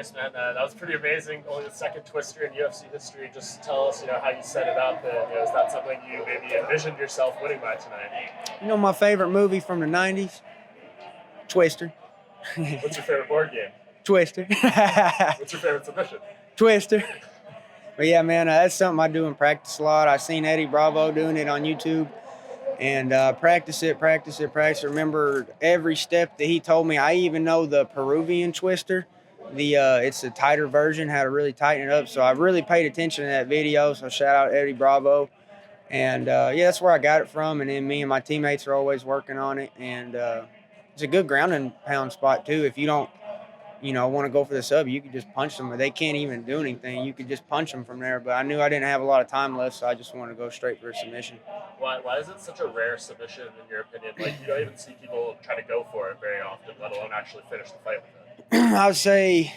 Bryce, man, that was pretty amazing. Only the second twister in UFC history. Just tell us, how you set it up, and is that something you maybe envisioned yourself winning by tonight? My favorite movie from the 90s? Twister. What's your favorite board game? Twister. What's your favorite submission? Twister. But yeah, man, that's something I do in practice a lot. I've seen Eddie Bravo doing it on YouTube. And practice it. Remember every step that he told me. I even know the Peruvian twister. It's a tighter version, how to really tighten it up. So I really paid attention to that video. So shout out Eddie Bravo. And that's where I got it from. And then me and my teammates are always working on it. And it's a good ground and pound spot too. If you don't, want to go for the sub, you could just punch them. They can't even do anything. You could just punch them from there. But I knew I didn't have a lot of time left, so I just wanted to go straight for a submission. Why is it such a rare submission, in your opinion? Like, you don't even see people try to go for it very often, let alone actually finish the fight with it. I would say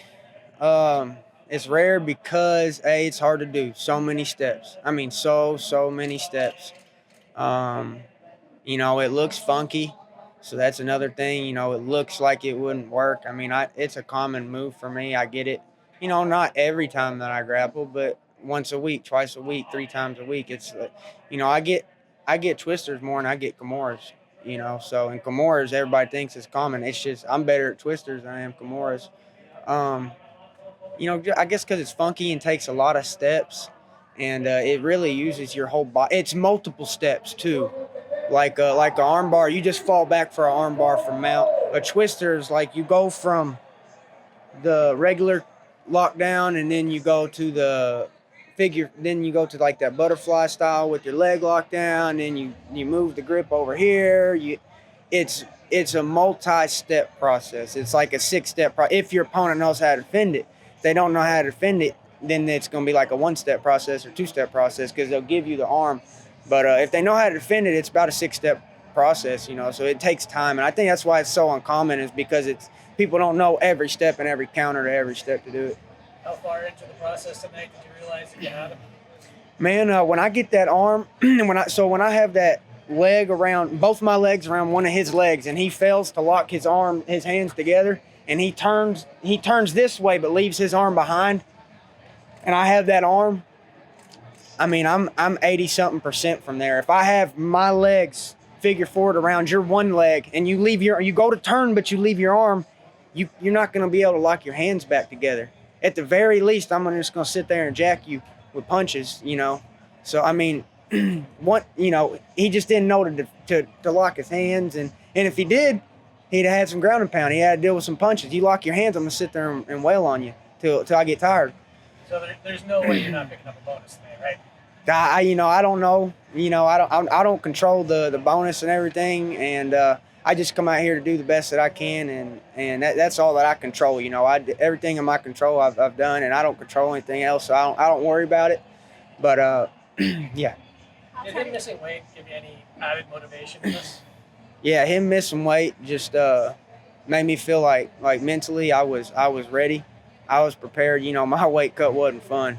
it's rare because, A, it's hard to do. So many steps. I mean, so many steps. It looks funky. So that's another thing, it looks like it wouldn't work. I mean, it's a common move for me. I get it, not every time that I grapple, but once a week, twice a week, 3 times a week. It's, I get twisters more than I get Kimuras, So in Kimuras, everybody thinks it's common. It's just I'm better at twisters than I am Kimuras. I guess because it's funky and takes a lot of steps, and it really uses your whole body. It's multiple steps too. Like an arm bar, you just fall back for an arm bar from mount. A twister is like you go from the regular lockdown and then you go to the figure, then you go to like that butterfly style with your leg locked down, and you move the grip over here. It's a multi-step process. It's like a 6-step process. If your opponent knows how to defend it. If they don't know how to defend it, then it's going to be like a 1-step process or 2-step process because they'll give you the arm. But if they know how to defend it, it's about a 6-step process, so it takes time. And I think that's why it's so uncommon, is because people don't know every step and every counter to every step to do it. How far into the process tonight did you realize that you had him? Man, when I get that arm, when I have that leg around, both my legs around one of his legs, and he fails to lock his hands together, and he turns this way but leaves his arm behind, and I have that arm, I mean, I'm 80-something% from there. If I have my legs figure forward around your one leg and you go to turn but you leave your arm, you're not going to be able to lock your hands back together. At the very least, I'm just going to sit there and jack you with punches, So, I mean, he just didn't know to lock his hands. And if he did, he'd have had some ground and pound. He had to deal with some punches. You lock your hands, I'm going to sit there and wail on you till I get tired. So there's no way you're not picking up a bonus today, right? I don't know. I don't control the bonus and everything, and I just come out here to do the best that I can, and that's all that I control. Everything in my control I've done, and I don't control anything else, so I don't worry about it. But yeah. Did him missing weight give you any added motivation in this? Yeah, him missing weight just made me feel like mentally I was ready. I was prepared. My weight cut wasn't fun.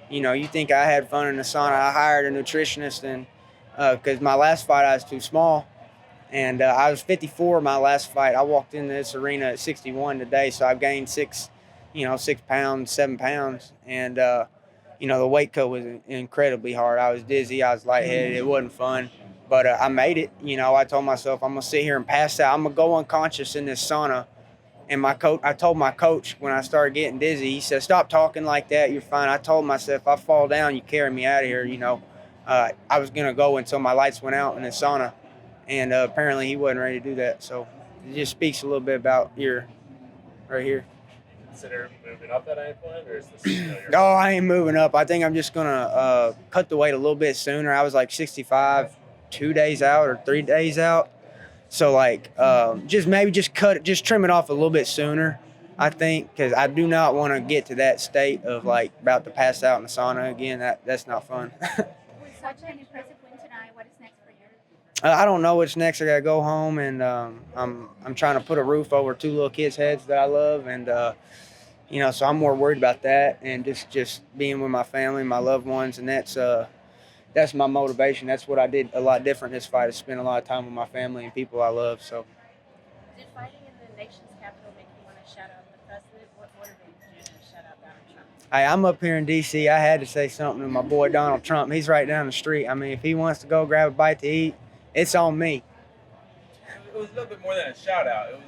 You think I had fun in the sauna. I hired a nutritionist, and because my last fight I was too small, and I was 54 my last fight. I walked into this arena at 61 today, so I've gained 6 pounds, 7 pounds, and the weight cut was incredibly hard. I was dizzy. I was lightheaded. It wasn't fun, but I made it. I told myself I'm gonna sit here and pass out. I'm gonna go unconscious in this sauna. And I told my coach when I started getting dizzy, he said, "Stop talking like that. You're fine." I told myself, if I fall down, you carry me out of here. I was going to go until my lights went out in the sauna. And apparently he wasn't ready to do that. So it just speaks a little bit about right here. Consider moving up at any point, or is this? Oh, I ain't moving up. I think I'm just going to cut the weight a little bit sooner. I was like 65 2 days out or 3 days out. So just trim it off a little bit sooner, I think, because I do not want to get to that state of about to pass out in the sauna again. That's not fun. Such an impressive win tonight. What is next for you? I don't know what's next. I gotta go home, and I'm trying to put a roof over 2 little kids' heads that I love, and so I'm more worried about that and just being with my family, my loved ones, and that's my motivation. That's what I did a lot different this fight, is spend a lot of time with my family and people I love. So, did fighting in the nation's capital make you want to shout out the president? What motivated you? Hey, I'm up here in D.C. I had to say something to my boy Donald Trump. He's right down the street. I mean, if he wants to go grab a bite to eat, it's on me. It was a little bit more than a shout out. It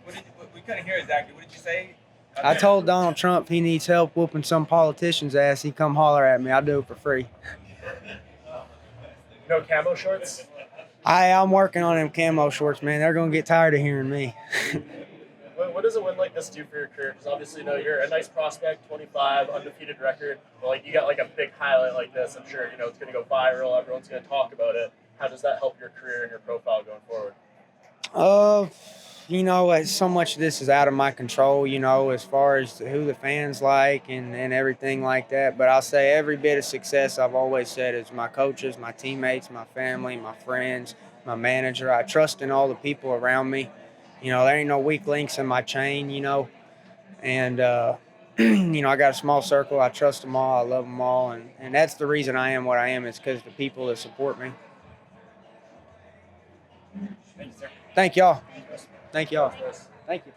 was. We couldn't hear exactly. What did you say? I told Donald Trump he needs help whooping some politician's ass. He come holler at me. I'll do it for free. No camo shorts? I'm working on them camo shorts, man. They're going to get tired of hearing me. What does a win like this do for your career? Because obviously, you're a nice prospect, 25, undefeated record. But like, you got like a big highlight like this. I'm sure, it's going to go viral. Everyone's going to talk about it. How does that help your career and your profile going forward? So much of this is out of my control, as far as who the fans like and everything like that. But I'll say every bit of success I've always said is my coaches, my teammates, my family, my friends, my manager. I trust in all the people around me. There ain't no weak links in my chain, And, I got a small circle. I trust them all. I love them all. And that's the reason I am what I am, is because the people that support me. Thank you, sir. Thank y'all. Thank y'all. Thank you.